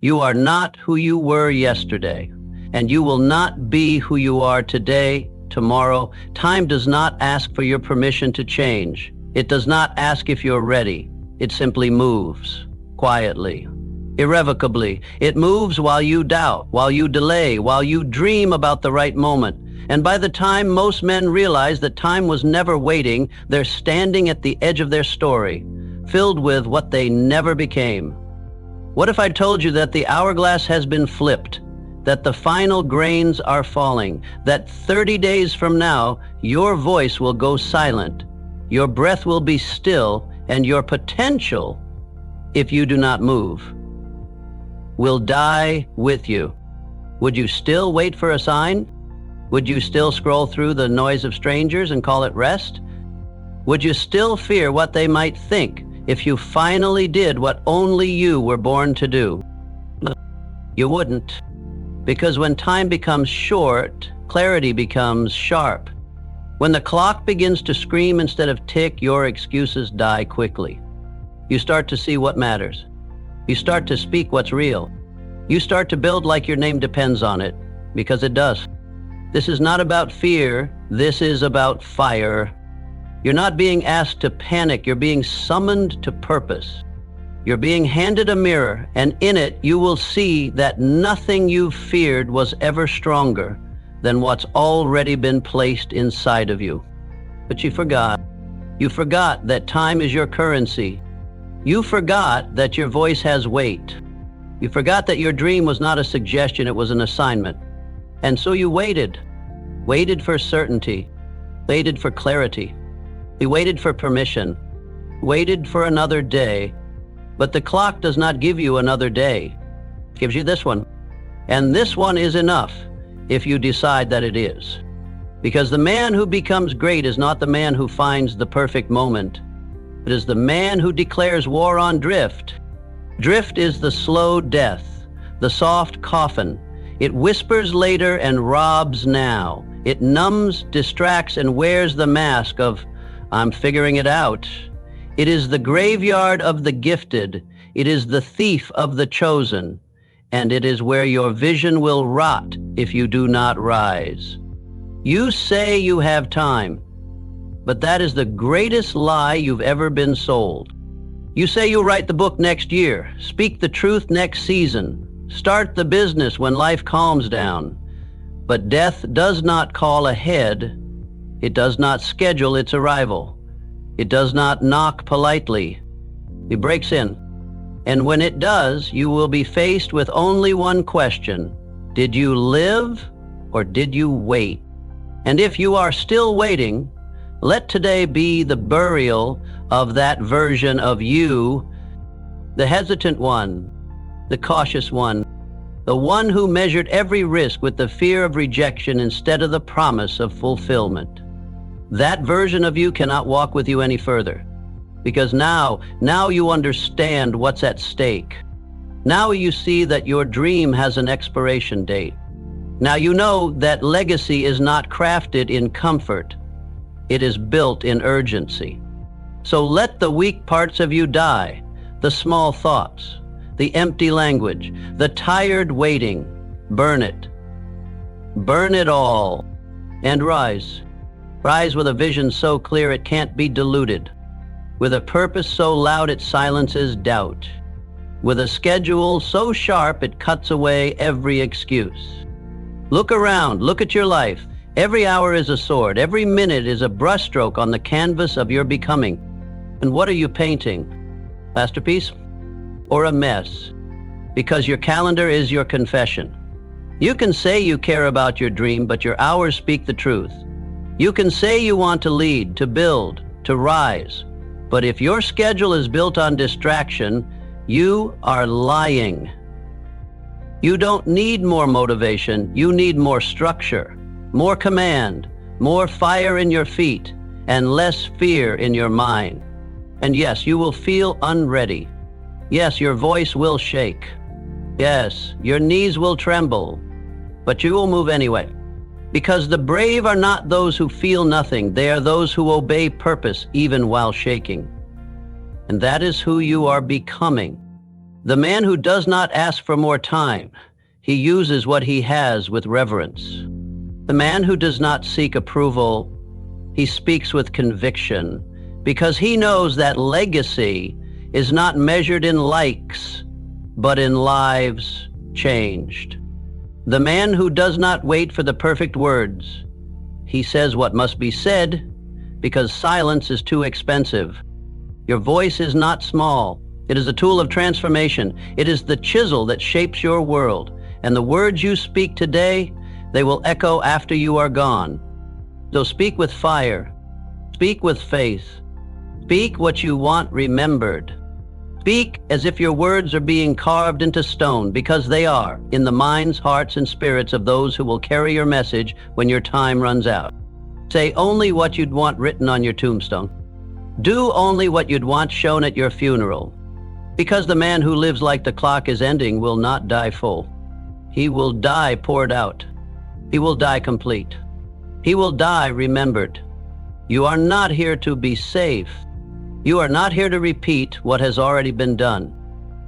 You are not who you were yesterday, and you will not be who you are today, tomorrow. Time does not ask for your permission to change. It does not ask if you're ready. It simply moves, quietly, irrevocably. It moves while you doubt, while you delay, while you dream about the right moment. And by the time most men realize that time was never waiting, they're standing at the edge of their story, filled with what they never became. What if I told you that the hourglass has been flipped, that the final grains are falling, that 30 days from now, your voice will go silent, your breath will be still, and your potential, if you do not move, will die with you? Would you still wait for a sign? Would you still scroll through the noise of strangers and call it rest? Would you still fear what they might think if you finally did what only you were born to do? You wouldn't, because when time becomes short, clarity becomes sharp. When the clock begins to scream instead of tick, your excuses die quickly. You start to see what matters. You start to speak what's real. You start to build like your name depends on it, because it does. This is not about fear. This is about fire. You're not being asked to panic. You're being summoned to purpose. You're being handed a mirror, and in it you will see that nothing you feared was ever stronger than what's already been placed inside of you. But you forgot. You forgot that time is your currency. You forgot that your voice has weight. You forgot that your dream was not a suggestion, it was an assignment. And so you waited for certainty, waited for clarity. You waited for permission, waited for another day. But the clock does not give you another day. It gives you this one. And this one is enough if you decide that it is. Because the man who becomes great is not the man who finds the perfect moment. It is the man who declares war on drift. Drift is the slow death, the soft coffin. It whispers later and robs now. It numbs, distracts, and wears the mask of, I'm figuring it out. It is the graveyard of the gifted. It is the thief of the chosen. And it is where your vision will rot if you do not rise. You say you have time, but that is the greatest lie you've ever been sold. You say you'll write the book next year, speak the truth next season, start the business when life calms down. But death does not call ahead. It does not schedule its arrival. It does not knock politely. It breaks in. And when it does, you will be faced with only one question. Did you live or did you wait? And if you are still waiting, let today be the burial of that version of you, the hesitant one, the cautious one, the one who measured every risk with the fear of rejection instead of the promise of fulfillment. That version of you cannot walk with you any further, because now you understand what's at stake. Now you see that your dream has an expiration date. Now you know that legacy is not crafted in comfort. It is built in urgency. So let the weak parts of you die, the small thoughts, the empty language, the tired waiting. Burn it. Burn it all. And rise. Rise with a vision so clear it can't be diluted. With a purpose so loud it silences doubt. With a schedule so sharp it cuts away every excuse. Look around, look at your life. Every hour is a sword, every minute is a brushstroke on the canvas of your becoming. And what are you painting? Masterpiece? Or a mess? Because your calendar is your confession. You can say you care about your dream, but your hours speak the truth. You can say you want to lead, to build, to rise. But if your schedule is built on distraction, you are lying. You don't need more motivation. You need more structure, more command, more fire in your feet, and less fear in your mind. And yes, you will feel unready. Yes, your voice will shake. Yes, your knees will tremble. But you will move anyway. Because the brave are not those who feel nothing. They are those who obey purpose even while shaking. And that is who you are becoming. The man who does not ask for more time, he uses what he has with reverence. The man who does not seek approval, he speaks with conviction, because he knows that legacy is not measured in likes, but in lives changed. The man who does not wait for the perfect words, he says what must be said, because silence is too expensive. Your voice is not small. It is a tool of transformation. It is the chisel that shapes your world. And the words you speak today, they will echo after you are gone. So speak with fire. Speak with faith. Speak what you want remembered. Speak as if your words are being carved into stone, because they are, in the minds, hearts, and spirits of those who will carry your message when your time runs out. Say only what you'd want written on your tombstone. Do only what you'd want shown at your funeral. Because the man who lives like the clock is ending will not die full. He will die poured out. He will die complete. He will die remembered. You are not here to be safe. You are not here to repeat what has already been done.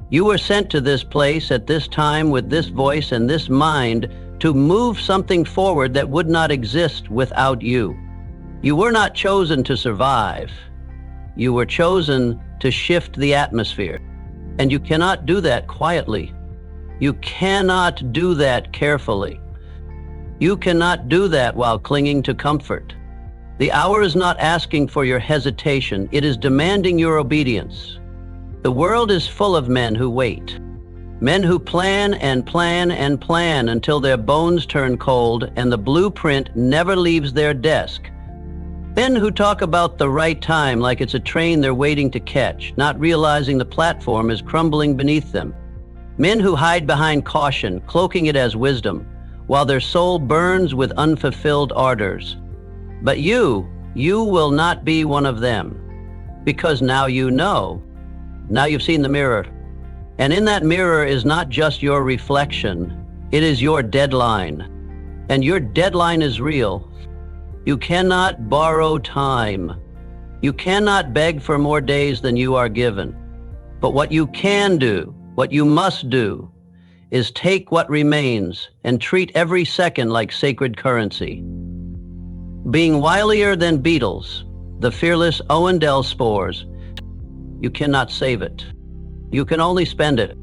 You were sent to this place at this time with this voice and this mind to move something forward that would not exist without you. You were not chosen to survive. You were chosen to shift the atmosphere. And you cannot do that quietly. You cannot do that carefully. You cannot do that while clinging to comfort. The hour is not asking for your hesitation. It is demanding your obedience. The world is full of men who wait. Men who plan and plan and plan until their bones turn cold and the blueprint never leaves their desk. Men who talk about the right time like it's a train they're waiting to catch, not realizing the platform is crumbling beneath them. Men who hide behind caution, cloaking it as wisdom, while their soul burns with unfulfilled ardors. But you will not be one of them, because now you know. Now you've seen the mirror. And in that mirror is not just your reflection, it is your deadline. And your deadline is real. You cannot borrow time. You cannot beg for more days than you are given. But what you can do, what you must do, is take what remains and treat every second like sacred currency. Being wilier than beetles, the fearless Owendell spores, you cannot save it. You can only spend it.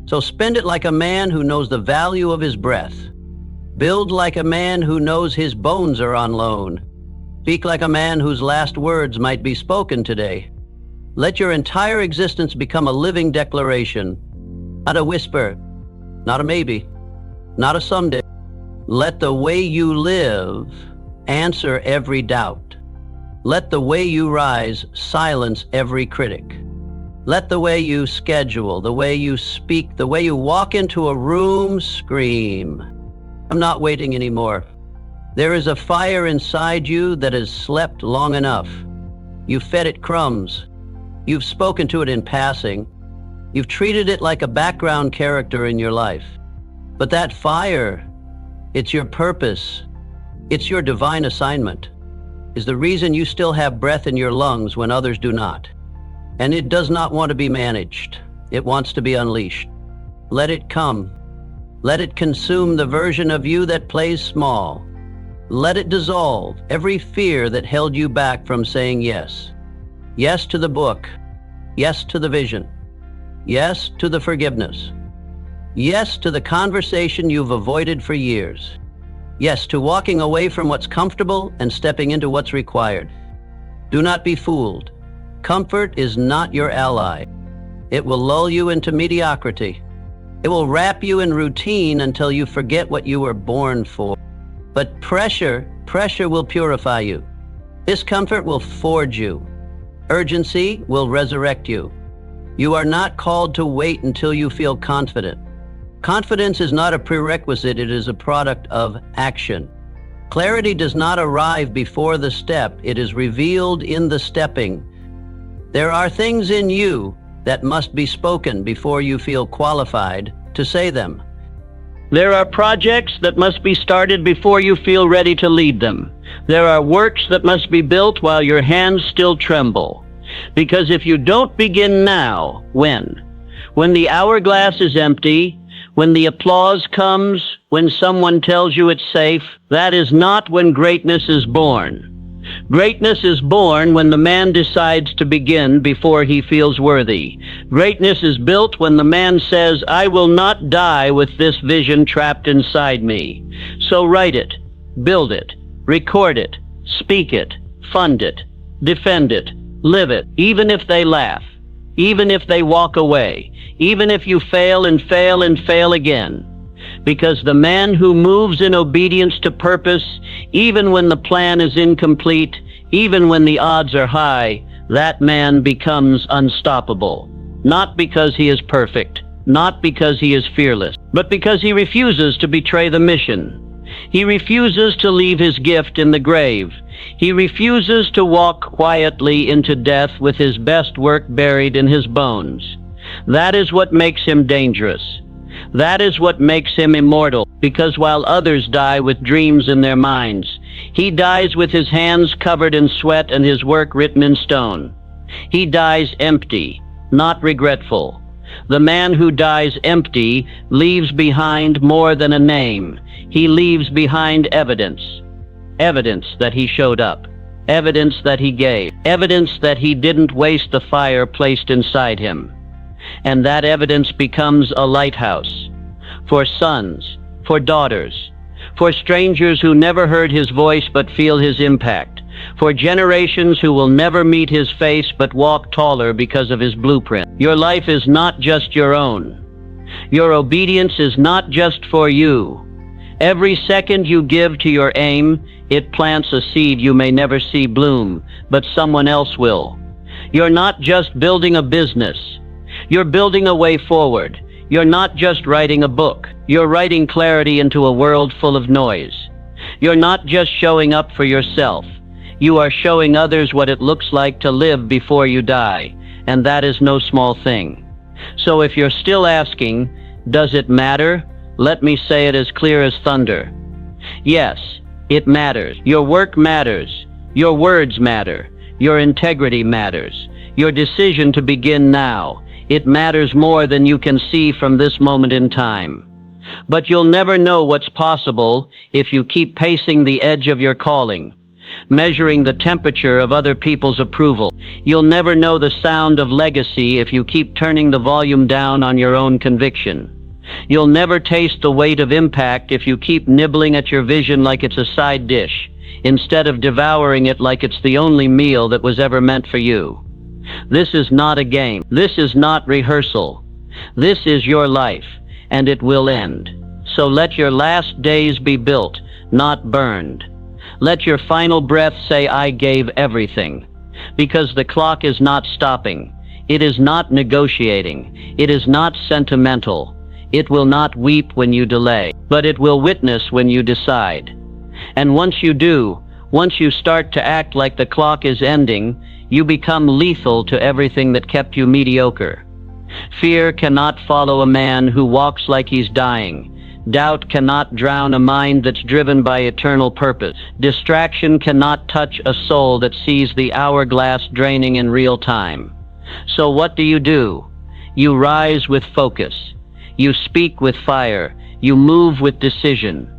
So spend it like a man who knows the value of his breath. Build like a man who knows his bones are on loan. Speak like a man whose last words might be spoken today. Let your entire existence become a living declaration, not a whisper, not a maybe, not a someday. Let the way you live answer every doubt. Let the way you rise silence every critic. Let the way you schedule, the way you speak, the way you walk into a room scream, I'm not waiting anymore. There is a fire inside you that has slept long enough. You've fed it crumbs. You've spoken to it in passing. You've treated it like a background character in your life. But that fire, it's your purpose. It's your divine assignment. Is the reason you still have breath in your lungs when others do not. And it does not want to be managed. It wants to be unleashed. Let it come. Let it consume the version of you that plays small. Let it dissolve every fear that held you back from saying yes. Yes to the book. Yes to the vision. Yes to the forgiveness. Yes to the conversation you've avoided for years. Yes to walking away from what's comfortable and stepping into what's required. Do not be fooled. Comfort is not your ally. It will lull you into mediocrity. It will wrap you in routine until you forget what you were born for. But pressure will purify you. Discomfort will forge you. Urgency will resurrect you. You are not called to wait until you feel confident. Confidence is not a prerequisite, it is a product of action. Clarity does not arrive before the step, it is revealed in the stepping. There are things in you that must be spoken before you feel qualified to say them. There are projects that must be started before you feel ready to lead them. There are works that must be built while your hands still tremble. Because if you don't begin now, when? When the hourglass is empty, when the applause comes, when someone tells you it's safe, that is not when greatness is born. Greatness is born when the man decides to begin before he feels worthy. Greatness is built when the man says, I will not die with this vision trapped inside me. So write it, build it, record it, speak it, fund it, defend it, live it, even if they laugh, even if they walk away, even if you fail and fail and fail again. Because the man who moves in obedience to purpose, even when the plan is incomplete, even when the odds are high, that man becomes unstoppable. Not because he is perfect, not because he is fearless, but because he refuses to betray the mission. He refuses to leave his gift in the grave. He refuses to walk quietly into death with his best work buried in his bones. That is what makes him dangerous. That is what makes him immortal, because while others die with dreams in their minds, he dies with his hands covered in sweat and his work written in stone. He dies empty, not regretful. The man who dies empty leaves behind more than a name. He leaves behind evidence. Evidence that he showed up. Evidence that he gave. Evidence that he didn't waste the fire placed inside him. And that evidence becomes a lighthouse for sons, for daughters, for strangers who never heard his voice but feel his impact, for generations who will never meet his face but walk taller because of his blueprint. Your life is not just your own. Your obedience is not just for you. Every second you give to your aim, it plants a seed you may never see bloom, but someone else will. You're not just building a business. You're building a way forward. You're not just writing a book. You're writing clarity into a world full of noise. You're not just showing up for yourself. You are showing others what it looks like to live before you die, and that is no small thing. So if you're still asking, does it matter? Let me say it as clear as thunder. Yes, it matters. Your work matters. Your words matter. Your integrity matters. Your decision to begin now. It matters more than you can see from this moment in time. But you'll never know what's possible if you keep pacing the edge of your calling, measuring the temperature of other people's approval. You'll never know the sound of legacy if you keep turning the volume down on your own conviction. You'll never taste the weight of impact if you keep nibbling at your vision like it's a side dish, instead of devouring it like it's the only meal that was ever meant for you. This is not a game. This is not rehearsal. This is your life, and it will end. So let your last days be built, not burned. Let your final breath say, I gave everything. Because the clock is not stopping. It is not negotiating. It is not sentimental. It will not weep when you delay, but it will witness when you decide. And once you do, once you start to act like the clock is ending, you become lethal to everything that kept you mediocre. Fear cannot follow a man who walks like he's dying. Doubt cannot drown a mind that's driven by eternal purpose. Distraction cannot touch a soul that sees the hourglass draining in real time. So what do? You rise with focus. You speak with fire. You move with decision.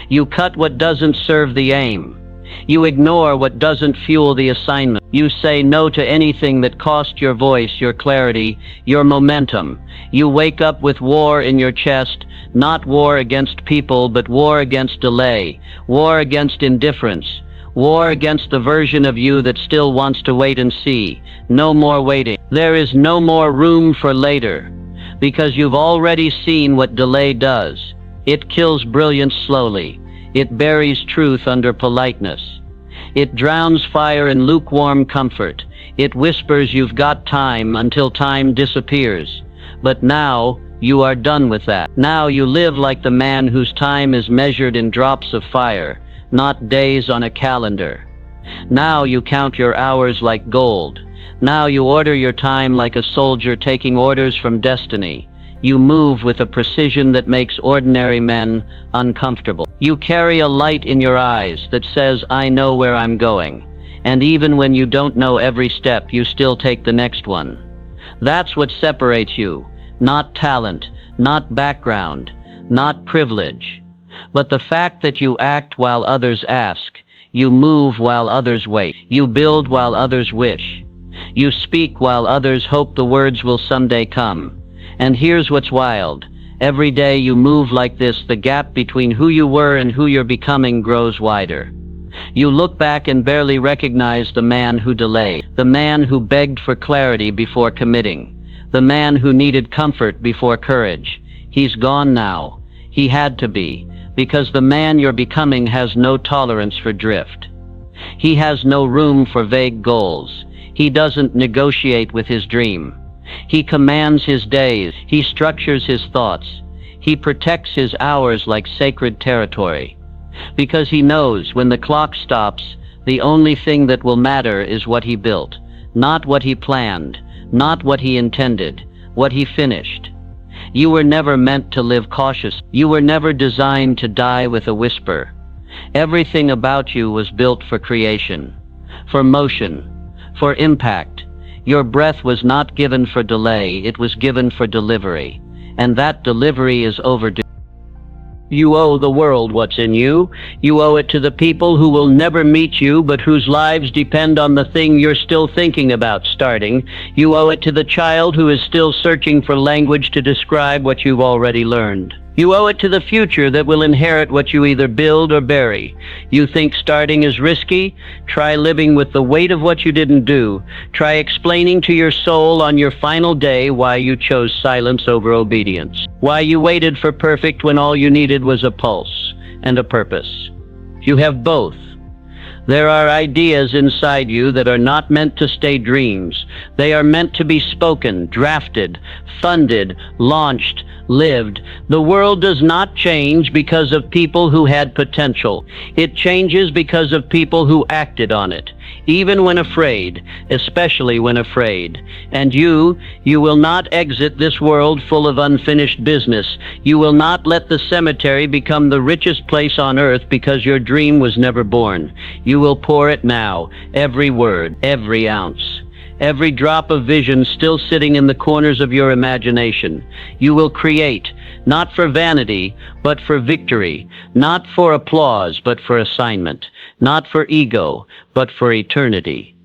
You cut what doesn't serve the aim. You ignore what doesn't fuel the assignment. You say no to anything that cost your voice, your clarity, your momentum. You wake up with war in your chest, not war against people, but war against delay, war against indifference, war against the version of you that still wants to wait and see. No more waiting. There is no more room for later, because you've already seen what delay does. It kills brilliance slowly. It buries truth under politeness. It drowns fire in lukewarm comfort. It whispers you've got time until time disappears. But now you are done with that. Now you live like the man whose time is measured in drops of fire, not days on a calendar. Now you count your hours like gold. Now you order your time like a soldier taking orders from destiny. You move with a precision that makes ordinary men uncomfortable. You carry a light in your eyes that says, I know where I'm going. And even when you don't know every step, you still take the next one. That's what separates you. not talent, not background, not privilege, but the fact that you act while others ask, you move while others wait, you build while others wish, you speak while others hope the words will someday come. And here's what's wild. Every day you move like this, the gap between who you were and who you're becoming grows wider. You look back and barely recognize the man who delayed, the man who begged for clarity before committing, the man who needed comfort before courage. He's gone now. He had to be, because the man you're becoming has no tolerance for drift. He has no room for vague goals. He doesn't negotiate with his dream. He commands his days. He structures his thoughts. He protects his hours like sacred territory. Because he knows when the clock stops, the only thing that will matter is what he built, not what he planned, not what he intended, what he finished. You were never meant to live cautious. You were never designed to die with a whisper. Everything about you was built for creation, for motion, for impact. Your breath was not given for delay, it was given for delivery. And that delivery is overdue. You owe the world what's in you. You owe it to the people who will never meet you, but whose lives depend on the thing you're still thinking about starting. You owe it to the child who is still searching for language to describe what you've already learned. You owe it to the future that will inherit what you either build or bury. You think starting is risky? Try living with the weight of what you didn't do. Try explaining to your soul on your final day why you chose silence over obedience. Why you waited for perfect when all you needed was a pulse and a purpose. You have both. There are ideas inside you that are not meant to stay dreams. They are meant to be spoken, drafted, funded, launched, lived. The world does not change because of people who had potential. It changes because of people who acted on it, even when afraid, especially when afraid. And you will not exit this world full of unfinished business. You will not let the cemetery become the richest place on earth because your dream was never born. You will pour it now, every word, every ounce. Every drop of vision still sitting in the corners of your imagination. You will create, not for vanity, but for victory, not for applause, but for assignment, not for ego, but for eternity.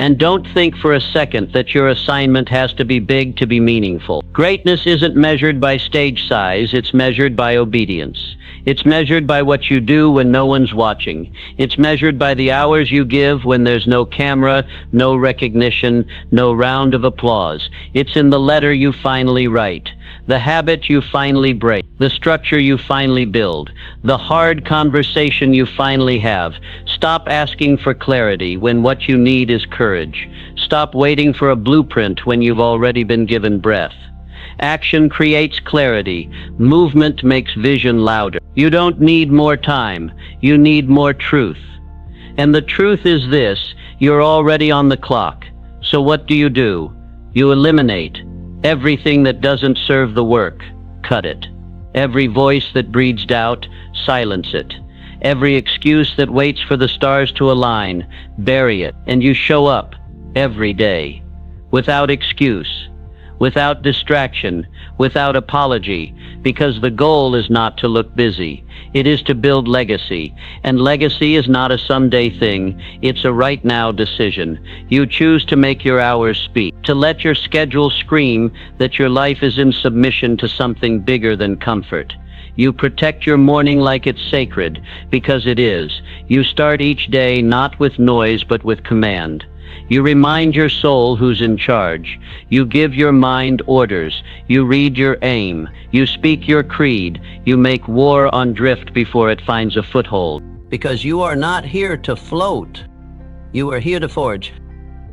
And don't think for a second that your assignment has to be big to be meaningful. Greatness isn't measured by stage size, it's measured by obedience. It's measured by what you do when no one's watching. It's measured by the hours you give when there's no camera, no recognition, no round of applause. It's in the letter you finally write, the habit you finally break, the structure you finally build, the hard conversation you finally have. Stop asking for clarity when what you need is courage. Stop waiting for a blueprint when you've already been given breath. Action creates clarity. Movement makes vision louder. You don't need more time. You need more truth. And the truth is this: you're already on the clock. So what do? You eliminate everything that doesn't serve the work. Cut it. Every voice that breathes doubt, silence it. Every excuse that waits for the stars to align, bury it. And you show up every day, without excuse, without distraction, without apology, because the goal is not to look busy. It is to build legacy. And legacy is not a someday thing. It's a right now decision. You choose to make your hours speak, to let your schedule scream that your life is in submission to something bigger than comfort. You protect your morning like it's sacred, because it is. You start each day not with noise but with command. You remind your soul who's in charge. You give your mind orders. You read your aim. You speak your creed. You make war on drift before it finds a foothold. Because you are not here to float. You are here to forge,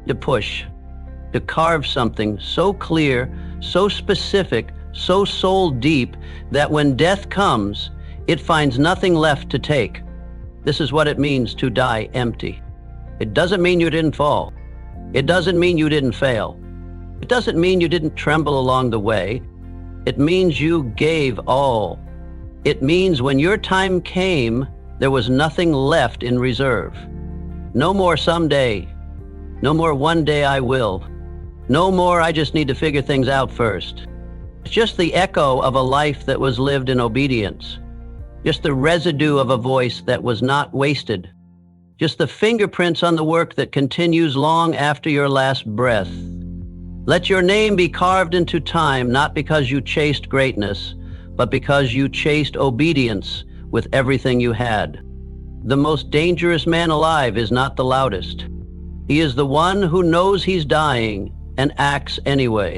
to push, to carve something so clear, so specific, so soul deep that when death comes, it finds nothing left to take. This is what it means to die empty. It doesn't mean you didn't fall. It doesn't mean you didn't fail. It doesn't mean you didn't tremble along the way. It means you gave all. It means when your time came, there was nothing left in reserve. No more someday. No more one day I will. No more I just need to figure things out first. It's just the echo of a life that was lived in obedience. Just the residue of a voice that was not wasted. Just the fingerprints on the work that continues long after your last breath. Let your name be carved into time, not because you chased greatness, but because you chased obedience with everything you had. The most dangerous man alive is not the loudest. He is the one who knows he's dying and acts anyway.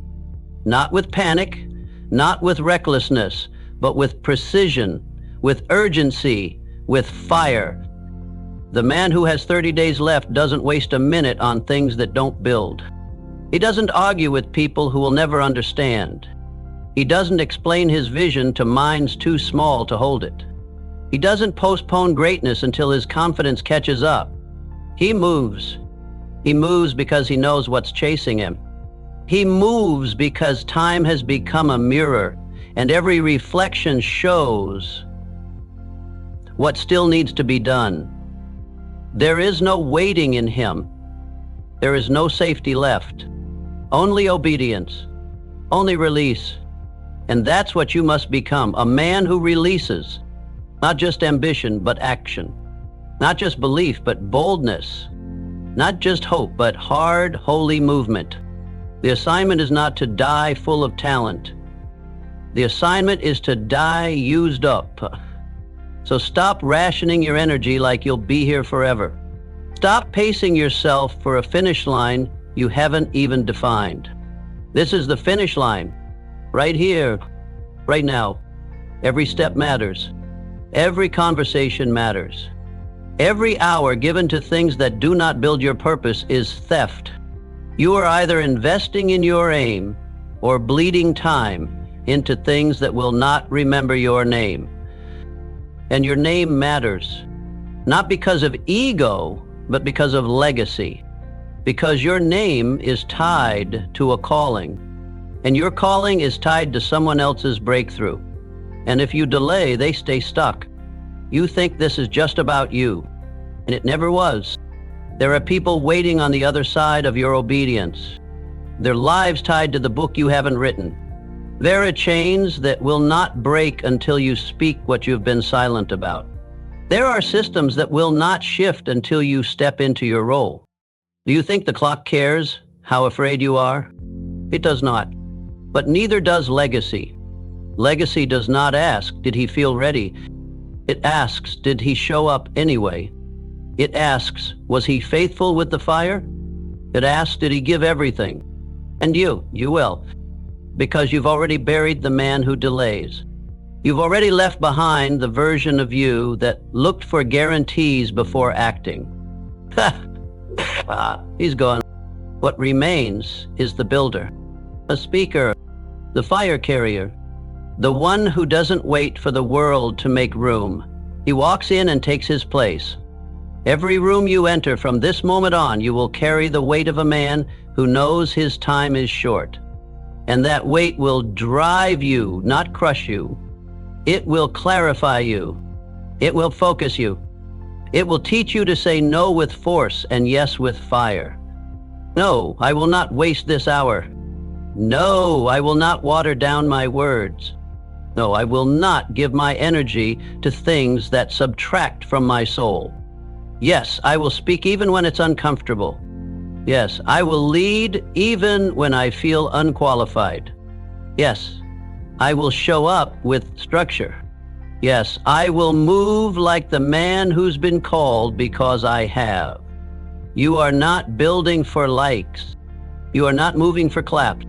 Not with panic, not with recklessness, but with precision, with urgency, with fire. The man who has 30 days left doesn't waste a minute on things that don't build. He doesn't argue with people who will never understand. He doesn't explain his vision to minds too small to hold it. He doesn't postpone greatness until his confidence catches up. He moves. He moves because he knows what's chasing him. He moves because time has become a mirror, and every reflection shows what still needs to be done. There is no waiting in him. There is no safety left. Only obedience, only release. And that's what you must become, a man who releases, not just ambition, but action. Not just belief, but boldness. Not just hope, but hard, holy movement. The assignment is not to die full of talent. The assignment is to die used up. So stop rationing your energy like you'll be here forever. Stop pacing yourself for a finish line you haven't even defined. This is the finish line, right here, right now. Every step matters. Every conversation matters. Every hour given to things that do not build your purpose is theft. You are either investing in your aim or bleeding time into things that will not remember your name. And your name matters, not because of ego, but because of legacy. Because your name is tied to a calling, and your calling is tied to someone else's breakthrough. And if you delay, they stay stuck. You think this is just about you, and it never was. There are people waiting on the other side of your obedience, their lives tied to the book you haven't written. There are chains that will not break until you speak what you've been silent about. There are systems that will not shift until you step into your role. Do you think the clock cares how afraid you are? It does not. But neither does legacy. Legacy does not ask, did he feel ready? It asks, did he show up anyway? It asks, was he faithful with the fire? It asks, did he give everything? And you will, because you've already buried the man who delays. You've already left behind the version of you that looked for guarantees before acting. He's gone. What remains is the builder, a speaker, the fire carrier, the one who doesn't wait for the world to make room. He walks in and takes his place. Every room you enter from this moment on, you will carry the weight of a man who knows his time is short. And that weight will drive you, not crush you. It will clarify you. It will focus you. It will teach you to say no with force and yes with fire. No, I will not waste this hour. No, I will not water down my words. No, I will not give my energy to things that subtract from my soul. Yes, I will speak even when it's uncomfortable. Yes, I will lead even when I feel unqualified. Yes, I will show up with structure. Yes, I will move like the man who's been called because I have. You are not building for likes. You are not moving for claps.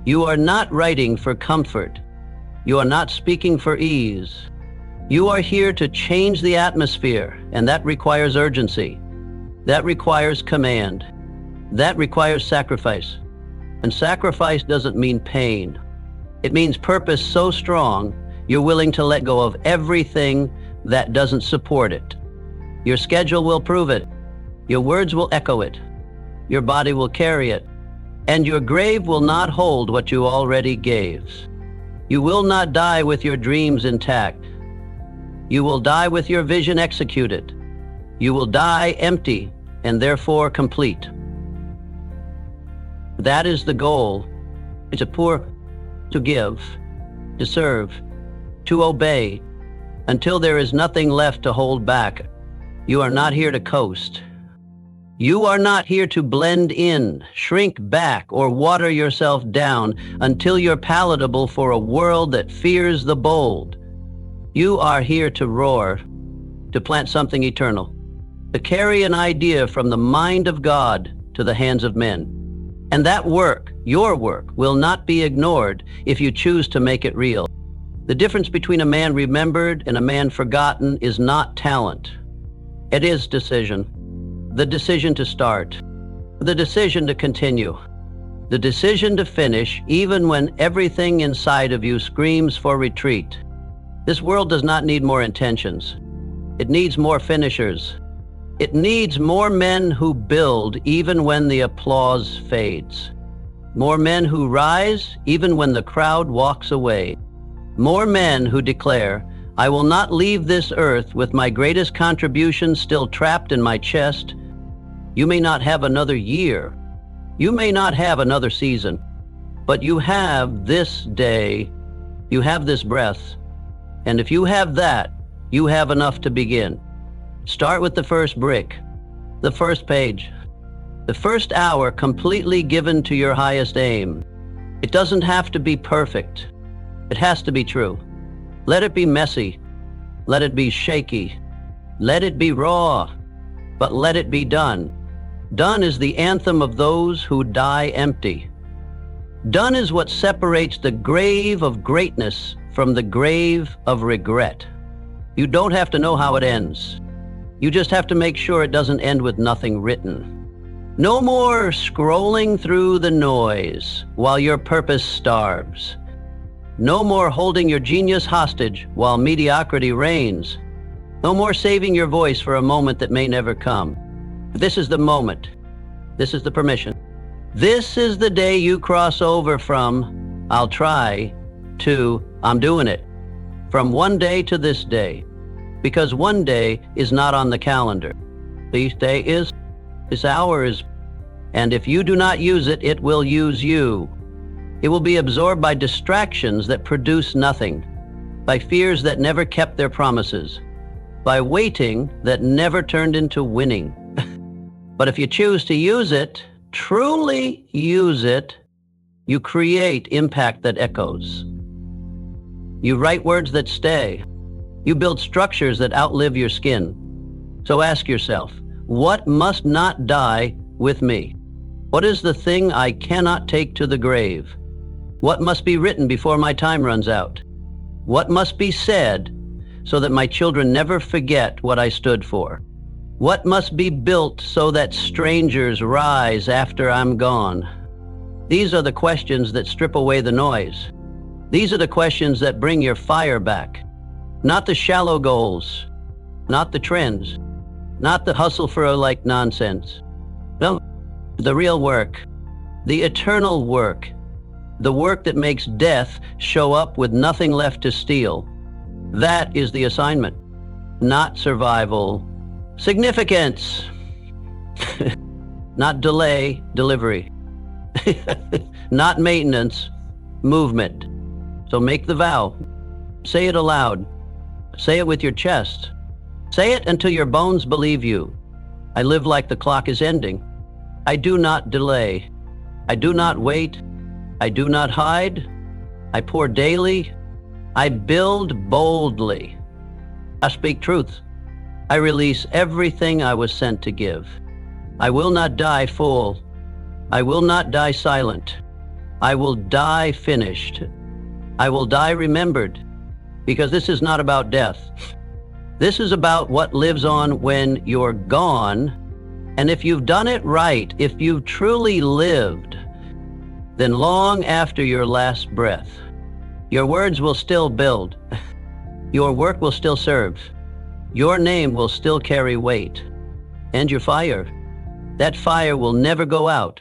You are not writing for comfort. You are not speaking for ease. You are here to change the atmosphere, and that requires urgency. That requires command. That requires sacrifice. And sacrifice doesn't mean pain. It means purpose so strong, you're willing to let go of everything that doesn't support it. Your schedule will prove it. Your words will echo it. Your body will carry it. And your grave will not hold what you already gave. You will not die with your dreams intact. You will die with your vision executed. You will die empty and therefore complete. That is the goal. It's a poor to give, to serve, to obey, until there is nothing left to hold back. You are not here to coast. You are not here to blend in, shrink back, or water yourself down until you're palatable for a world that fears the bold. You are here to roar, to plant something eternal, to carry an idea from the mind of God to the hands of men. And that work, your work, will not be ignored if you choose to make it real. The difference between a man remembered and a man forgotten is not talent. It is decision. The decision to start. The decision to continue. The decision to finish even when everything inside of you screams for retreat. This world does not need more intentions. It needs more finishers. It needs more men who build even when the applause fades. More men who rise even when the crowd walks away. More men who declare, I will not leave this earth with my greatest contribution still trapped in my chest. You may not have another year. You may not have another season. But you have this day. You have this breath. And if you have that, you have enough to begin. Start with the first brick, the first page, the first hour completely given to your highest aim. It doesn't have to be perfect. It has to be true. Let it be messy. Let it be shaky. Let it be raw. But let it be done. Done is the anthem of those who die empty. Done is what separates the grave of greatness from the grave of regret. You don't have to know how it ends. You just have to make sure it doesn't end with nothing written. No more scrolling through the noise while your purpose starves. No more holding your genius hostage while mediocrity reigns. No more saving your voice for a moment that may never come. This is the moment. This is the permission. This is the day you cross over from, I'll try, to, I'm doing it. From one day to this day. Because one day is not on the calendar. This day is, this hour is, and if you do not use it, it will use you. It will be absorbed by distractions that produce nothing, by fears that never kept their promises, by waiting that never turned into winning. But if you choose to use it, truly use it, you create impact that echoes. You write words that stay. You build structures that outlive your skin. So ask yourself, what must not die with me? What is the thing I cannot take to the grave? What must be written before my time runs out? What must be said so that my children never forget what I stood for? What must be built so that strangers rise after I'm gone? These are the questions that strip away the noise. These are the questions that bring your fire back. Not the shallow goals, not the trends, not the hustle for a like nonsense. No, the real work, the eternal work, the work that makes death show up with nothing left to steal. That is the assignment, not survival. Significance, not delay, delivery, not maintenance, movement. So make the vow, say it aloud, say it with your chest, say it until your bones believe you. I live like the clock is ending. I do not delay. I do not wait. I do not hide. I pour daily. I build boldly. I speak truth. I release everything I was sent to give. I will not die full. I will not die silent. I will die finished. I will die remembered, because this is not about death. This is about what lives on when you're gone. And if you've done it right, if you've truly lived, then long after your last breath, your words will still build. Your work will still serve. Your name will still carry weight. And your fire, that fire will never go out.